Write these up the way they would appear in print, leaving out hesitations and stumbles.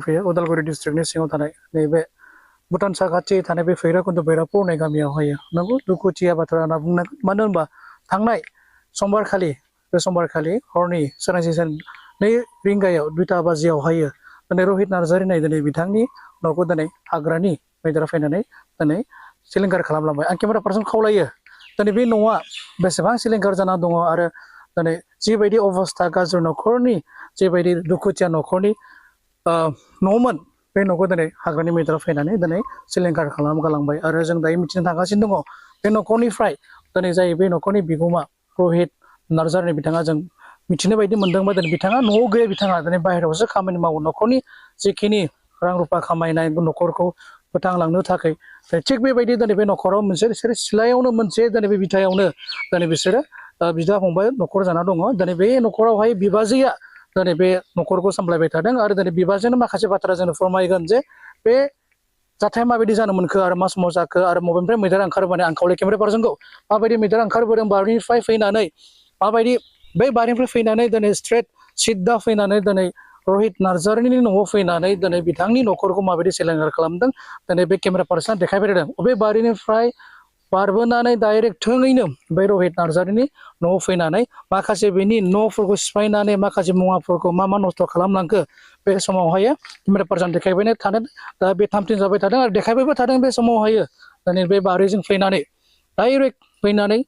फैयो उदालगुरि डिस्ट्रिक्टनि सिङाव थानाय नैबे भुटान साखाथि थानाय बे भैरबकुन्द भैरबपुर होननाय गामियावहाय नंगौ दुखुथिया बाथ्रा होनना बुंनांगोन मानो होनबा थांनाय समबारखालि हरनि सोरांसि 2 रिंगायाव 2टा बाजियावहाय दिनै रहित नार्जारि होननाय दिनै बिथांनि न'खौ दिनै हाग्रानि मैदेरा फैनानै दिनै सिलिंखार खालामलांबाय आं केमेरा पार्सन खावलायो दिनै बे न'आ बेसेबां सिलिंखार जाना दङ आरो दिनै जिबायदि अबस्था गाज्रि न'खरनि जिबायदि दुखुथिया न'खरनि न'मोन बे न'खौ दिनै हाग्रानि मैदेरा फैनानै दिनै सिलिंखार खालाम गालांबाय आरो जों दायो मिथिनो थांगासिनो दङ बे न'खरनिफ्राय दिनै जाय बे न'खरनि बिगोमा रहित नार्जारि बिथाङा जों मिथिनो बायदि मोनदोंबा दिनै बिथाङा न'आव गैया बिथाङा दिनै बाहेरायावसो खामानि मावो न'खरनि जिखिनि रां रुफा खामायनाय न'खरखौ फोथांलांनो थाखाय थिग बेबायदि दिनै बे न'खराव मोनसे बिसोरो सिलायावनो मोनसे दिनै बे बिथायावनो दिनै बिसोरो बिदा फंबाय न'खर जाना दङ दिनै बे न'खरावहाय बिबाजैया दिनै बे न'खरखौ सामलायबाय थादों आरो दिनै बिबाजैनो माखासे बाथ्रा जोंनो फोरमायगोन जे बे जाथाया माबायदि जानो मोनखो आरो मा समाव जाखो आरो बबेनिफ्राय मैदेरा ओंखारबोनाय आं खावलाय केमेरा पार्सनखौ माबायदि मैदेरा ओंखारबोदों बारिनिफ्राय फैनानै माबायदि बै बारिनिफ्राय फैनानै दिनै स्ट्रेट सिद्दा फैनानै दिनै रहित नार्जारिनि न'आव फैनानै दिनै बिथांनि न'खरखौ माबायदि सिलिंखार खालामदों दिनै बे केमेरा पार्सना देखायबाय थादों बबे बारिनिफ्राय बारबोनानै डाइरेक्ट थोंयैनो बै रहित नार्जारिनि न'आव फैनानै माखासे बेनि न'फोरखौ सिफायनानै माखासे मुवाफोरखौ मा नस्थ' खालामलांखो बे समावहाय केमेरा पार्सन देखायबाय थादों दा बे थामथिम जाबाय थादों आरो देखायबायबो थादों बे समावहाय दिनै बे बारिजों फैनानै डाइरेक्ट फैनानै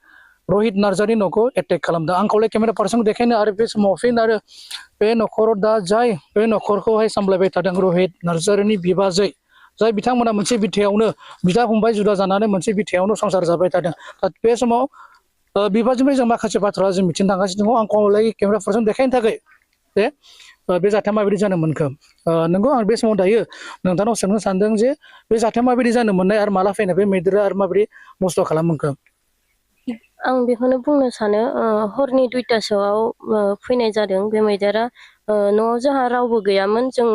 रहित नार्जारिनि न'खौ एटेक खालामदों आं खावलाय केमेरा पार्सनखौ देखायनो आरो बे समाव फिन आरो बे न'खराव दा जाय बे न'खरखौहाय सामलायबाय थादों रहित नार्जारिनि बिबाजै जाय बिथांमोना मोनसे बिथायावनो बिदा फंबाय जुदा जानानै मोनसे बिथायावनो संसार जाबाय थादों दा बे समाव बिबाजैनिफ्राय जों माखासे बाथ्रा जों मिथिनो थांगासिनो दङ आं खावलाय केमेरा पार्सन देखायनो थाखाय जे बे जाथाया माबायदि जानो मोनखो नंगौ आं बे समाव दायो नोंथांनाव सोंनो सानदों जे बे जाथाया माबायदि जानो मोननाय आरो माला फैनाय बे मैदेरा आरो माबायदि नस्थ' खालाममोनखो आं बेखौनो बुंनो सानो हरनि 2टासोआव फैनाय जादों बे मैदेरा न'आव जोंहा रावबो गैयामोन जों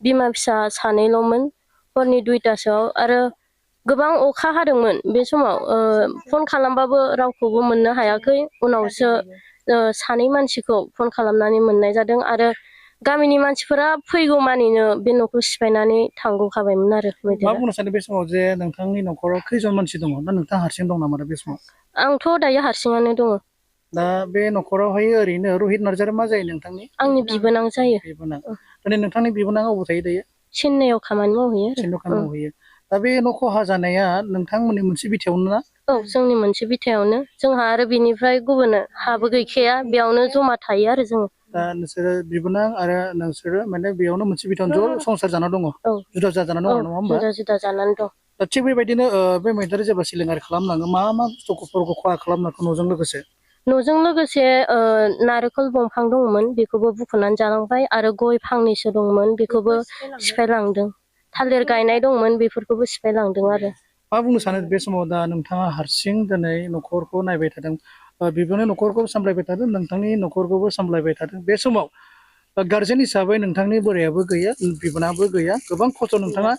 बिमा फिसा सानैल'मोन हरनि 2टासोआव आरो गोबां अखा हादोंमोन बे समाव फन खालामबाबो रावखौबो मोननो हायाखै उनावसो सानै मानसिखौ फन खालामनानै मोननाय जादों आरो गामिनि मानसिफोरा फैगौ मानिनो बे न'खौ सिफायनानै थांगौखाबायमोन आरो मा बुंनो सानो बे समाव जे नोंथांनि न'खराव खैजन मानसि दङ ना नोंथाङा हारसिं दं नामा बे समाव आंथ' दायो हारसिङानो दङ दा बे न'खरावहाय ओरैनो रहित नार्जारि मा जायो नोंथांनि आंनि बिबोनां जायो बिबोनां दिनै नोंथांनि बिबोनाङा अबाव थायो दायो चेन्नाइआव खामानि मावहैयो चेन्नाइआव खामानि मावहैयो दा बे न' खहा जानाया नोंथांमोननि मोनसे बिथायावनो ना औ जोंनि मोनसे बिथायावनो जोंहा आरो बिनिफ्राय गुबुन हाबो गैखाया बेयावनो जमा थायो आरो जोङो दा नोंसोरो बिबोनां आरो नोंसोरो माने बेयावनो मोनसे बिथायावनो ज' संसार जाना दङ जुदा जाना दङ नङा होमबा जुदा जानानै दं दा थिग बेबायदिनो बे मैदेरा जेब्ला सिलिंखार खालामलाङो मा बुस्थुफोरखौ खहा खालामलांखो न'जों लोगोसे नारेंखल दंफां दंमोन बेखौबो बुखुनानै जालांबाय आरो गय फांनैसो दंमोन बेखौबो सिफायलांदों थालिर गायनाय दंमोन बेफोरखौबो सिफायलांदों आरो मा बुंनो सानो बे समाव दा नोंथाङा हारसिं दिनै न'खरखौ नायबाय थादों बिबोनि न'खरखौ सामलायबाय थादों नोंथांनि न'खरखौबो सामलायबाय थादों बे समाव गारजेन हिसाबै नोंथांनि बोरायाबो गैया बिबोनाबो गैया गोबां खस्थ' नोंथाङा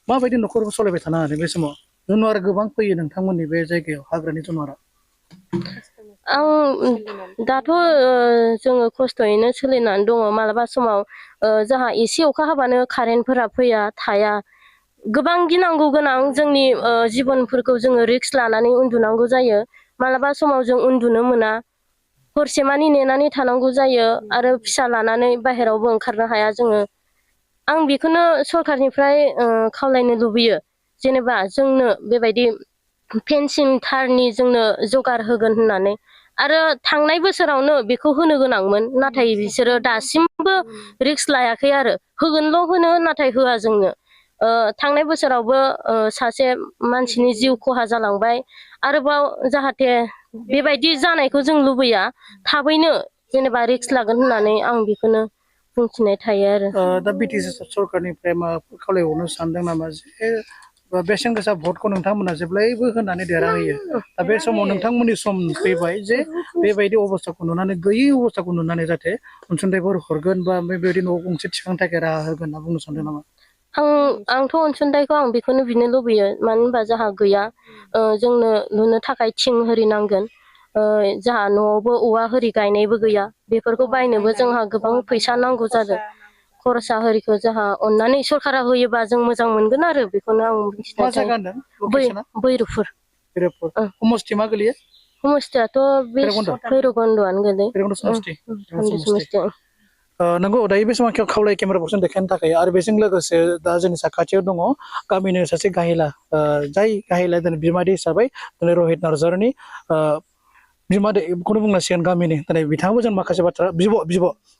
माबायदि न'खरखौ सालायबाय थानो हादों बे समाव जुनार गोबां फैयो नोंथांमोननि बे जायगायाव हाग्रानि जुनारा आं दाथ' जोङो खस्थ'यैनो सोलिनानै दङ मालाबा समाव जोंहा एसे अखा हाबानो कारेन्टफोरा फैया थाया गोबां गिनांगौ गोनां जोंनि जिबनफोरखौ जोङो रिस्क लानानै उन्दुनांगौ जायो मालाबा समाव जों उन्दुनो मोना हरसेमानि नेनानै थानांगौ जायो आरो फिसा लानानै बाहेरावबो ओंखारनो हाया जोङो आं बेखौनो सरखारनिफ्राय खावलायनो लुबैयो जेनेबा जोंनो बेबायदि फेनसिं थारनि जोंनो जगार होगोन होननानै आरो थांनाय बोसोरावनो बेखौ होनो गोनांमोन नाथाय बिसोरो दासिमबो रिस्क लायाखै आरो होगोनल' होनो नाथाय होआ जोंनो थांनाय बोसोरावबो सासे मानसिनि जिउ खहा जालांबाय आरोबाव जाहाथे बेबायदि जानायखौ जों लुबैया थाबैनो जेनेबा रिस्क लागोन होननानै आं बेखौनो बुंथिनाय थायो आरो दा बिटिसि सरखारनिफ्राय माबाफोर खावलायहरनो सानदों नामा जे बेसेन गोसा भटखौ नोंथांमोना जेब्लायबो होनानै देरहाहोयो दा बे समाव नोंथांमोननि सम फैबाय जे बेबायदि अबस्थाखौ नुनानै गैयै अबस्थाखौ नुनानै जाहाथे अनसुंथाइफोर हरगोन बा बेबायदि न' गंसे थिखांनो थाखाय राहा होगोन होनना बुंनो सानदों नामा आंथ' अनसुंथाइखौ आं बेखौनो बिनो लुबैयो मानो होनबा जोंहा गैया जोंनो लुनो थाखाय थिं होरि नांगोन जोंहा न'आवबो औवा होरि गायनायबो गैया बेफोरखौ बायनोबो जोंहा गोबां फैसा नांगौ जादों खरसा हरिखौ जोंहा अननानै सरकारा होयोबा जों मोजां मोनगोन आरो बेखौनो आं मा मिथिनाय जायगा जायो होनदों लकेसना बैरुफुर भैरबपुर समस्ति मा गोलैयो समस्थियाथ' बे भैरबकुन्द'आनो गोलैयो भैरबकुन्द समस्ति समस्ति नंगौ दायो बे समाव खावलाय केमेरा बक्सजों देखायनो थाखाय आरो बेजों लोगोसे दा जोंनि साखाथियाव दङ गामिनि सासे गाहेला जाय गाहेला दिनै बिमादै हिसाबै दिनै रहित नार्जारिनि बिमादै बेखौनो बुंनांसिगोन गामिनि दिनै बिथाङाबो जों माखासे बाथ्रा बिब'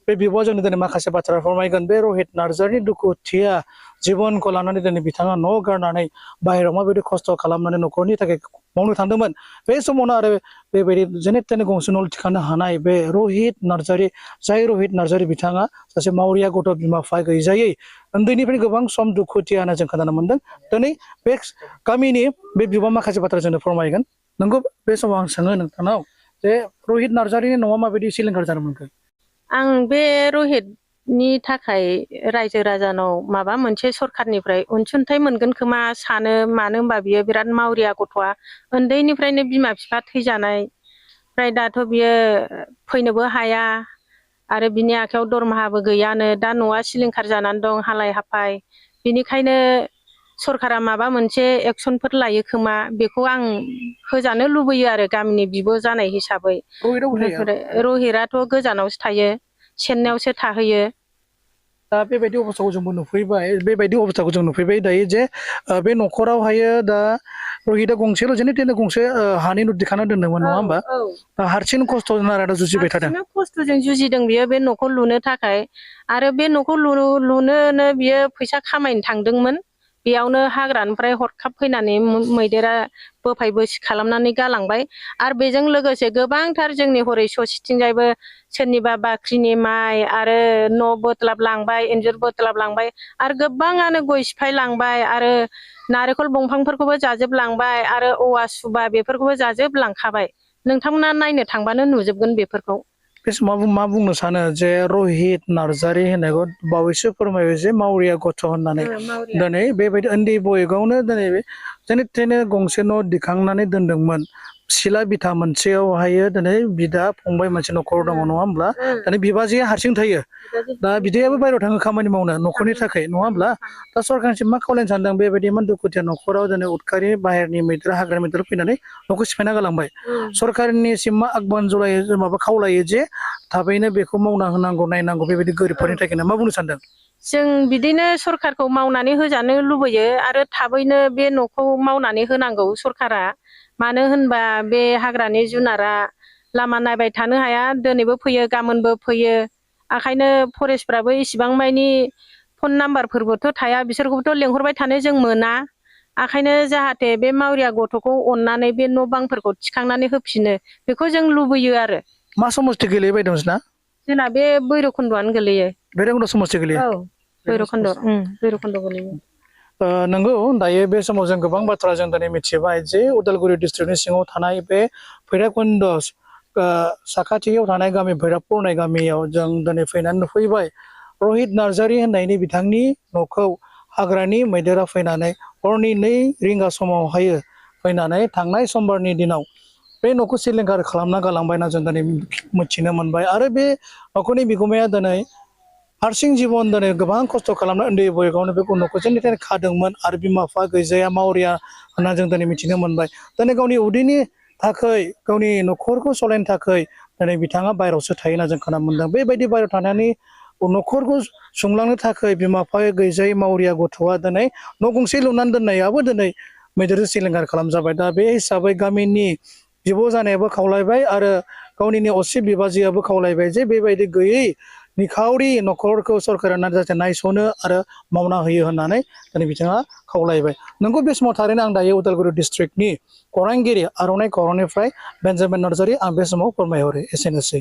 बे बिब'आ जोंनो दिनै माखासे बाथ्रा फोरमायगोन बे रहित नार्जारिनि दुखुथिया जिबनखौ लानानै दिनै बिथाङा न' गारनानै बाहेरायाव माबायदि खस्थ' खालामनानै न'खरनि थाखाय मावनो थांदोंमोन बे समावनो आरो बेबायदि जेने तेने गंसे न' थिखांनो हानाय बे रहित नार्जारि जाय रहित नार्जारि बिथाङा सासे मावरिया गथ' बिमा बिफा गैजायै उन्दैनिफ्राय गोबां सम दुखुथिया होनना जों खोनानो मोनदों दिनै बे गामिनि बे बिब'आ माखासे बाथ्रा जोंनो फोरमायगोन नंगौ बे समाव आं सोङो नोंथांनाव जे रहित नार्जारिनि न'आ माबायदि सिलिंखार जानो मोनखो आं बे रहितनि थाखाय रायजो राजानाव माबा मोनसे सरखारनिफ्राय अनसुंथाइ मोनगोन खोमा सानो मानो होनबा बियो बिराद मावरिया गथ'आ उन्दैनिफ्रायनो बिमा बिफा थैजानाय ओमफ्राय दाथ' बियो फैनोबो हाया आरो बिनि आखायाव दरमाहाबो गैयानो दा न'आ सिलिंखार जानानै दं हालाय हाफाय बिनिखायनो सरकारा माबा मोनसे एक्सनफोर लायो खोमा बेखौ आं होजानो लुबैयो आरो गामिनि बिब' जानाय हिसाबै रहितआथ' गोजानावसो थायो चेन्नाइआवसो थाहैयो दा बेबायदि अबस्थाखौ जोंबो नुफैबाय बेबायदि अबस्थाखौ जों नुफैबाय दायो जे बे न'खरावहायो दा रहितआ गंसेल' जेने तेने गंसे हानि न' दिखांना दोनदोंमोन नङा होमबा हारसिं खस्थ' नारा जुजिबाय थादों खस्थ'जों जुजिदों बियो बे न'खौ लुनो थाखाय आरो बे न'खौ लुनोनो बियो फैसा खामायनो थांदोंमोन बेयावनो हाग्रानिफ्राय हरखाब फैनानै मैदेरा बोफाय बोसि खालामनानै गालांबाय आरो बेजों लोगोसे गोबांथार जोंनि हरै ससेथिंजायबो सोरनिबा बाख्रिनि माइ आरो न' बोदलाबलांबाय इन्जुर बोदलाबलांबाय आरो गोबाङानो गय सिफायलांबाय आरो नारेंखल दंफांफोरखौबो जाजोबलांबाय आरो औवा सुबा बेफोरखौबो जाजोबलांखाबाय नोंथांमोना नायनो थांबानो नुजोबगोन बेफोरखौ बे समाव मा बुंनो सानो जे रहित नार्जारि होननायखौ बावैसो फोरमायबाय जे मावरिया गथ' होननानै दिनै बेबायदि उन्दै बयगावनो दिनै जेने तेने गंसे न' दिखांनानै दोनदोंमोन सिला बिथा मोनसेयावहायो दिनै बिदा फंबाय मोनसे न'खराव दङ नङा होमब्ला दिनै बिबाजैया हारसिं थायो दा बिदायाबो बायहेरायाव थाङो खामानि मावनो न'खरनि थाखाय नङा होमब्ला दा सरकारनिसिम मा खावलायनो सानदों बेबायदि इमान दुखुथिया न'खराव दिनै उदखारि बाहेरनि मैदेर हाग्रानि मैदेर फैनानै न'खौ सिफायना गालांबाय सरकारनिसिम मा आगबान जलायो माबा खावलायो जे थाबैनो बेखौ मावना होनांगौ नायनांगौ बेबायदि गोरिबफोरनि थाखायनो मा बुंनो सानदों जों बिदिनो सरकारखौ मावनानै होजानो लुबैयो आरो थाबैनो बे न'खौ मावनानै होनांगौ सरकारा मानो होनबा बे हाग्रानि जुनारा लामा नायबाय थानो हाया दिनैबो फैयो गाबोनबो फैयो ओंखायनो फरेस्टफ्राबो इसिबां मानि फन नाम्बारफोरबोथ' थाया बिसोरखौबोथ' लेंहरबाय थानो जों मोना ओंखायनो जाहाथे बे मावरिया गथ'खौ अननानै बे न' बांफोरखौ थिखांनानै होफिनो बेखौ जों लुबैयो आरो मा समस्ति गोलैयो बायदों नोंसिना जोंना बे भैरबकुन्द'आनो गोलैयो भैरबकुन्द समस्ति गोलैयो औ भैरबकुन्द गोलैयो नंगौ दायो बे समाव जों गोबां बाथ्रा जों दिनै मिथिबाय जे उदालगुरि डिस्ट्रिक्टनि सिङाव थानाय बे भैरबकुन्द साखाथियाव थानाय गामि भैरबपुर होननाय गामियाव जों दिनै फैनानै नुफैबाय रहित नार्जारि होननायनि बिथांनि न'खौ हाग्रानि मैदेरा फैनानै हरनि 2 रिंगा समावहायो फैनानै थांनाय समबारनि दिनाव बे न'खौ सिलिंखार खालामना गालांबाय होनना जों दिनै मिथिनो मोनबाय आरो बे न'खरनि बिगुमाया दिनै हारसिं जिबन दिनै गोबां खस्थ' खालामना उन्दै बयगावनो बे न'खौ जेने तेने खादोंमोन आरो बिमा बिफा गैजाया मावरिया होनना जों दिनै मिथिनो मोनबाय दिनै गावनि उदैनि थाखाय गावनि न'खरखौ सालायनो थाखाय दिनै बिथाङा बायहेरायावसो थायो होनना जों खोनानो मोनदों बेबायदि बायहेरायाव थानानै न'खरखौ सुंलांनो थाखाय बिमा बिफा गैजायै मावरिया गथ'आ दिनै न' गंसे लुनानै दोननायाबो दिनै मैदेरजों सिलिंखार खालामजाबाय दा बे हिसाबै गामिनि बिब' जानायाबो खावलायबाय आरो गावनिनो असे बिबाजैयाबो खावलायबाय जे बेबायदि गैयै निखावरि न'खरखौ सरकारा जाहाथे नायस'नो आरो मावना होयो होननानै दिनै बिथाङा खावलायबाय नंगौ बे समाव थारैनो आं दायो उदालगुरि डिस्ट्रिक्टनि खौरांगिरि आर'नाइ खौरांनिफ्राय बेन्जामिन नार्जारि आं बे समाव फोरमायहरो एसेनोसै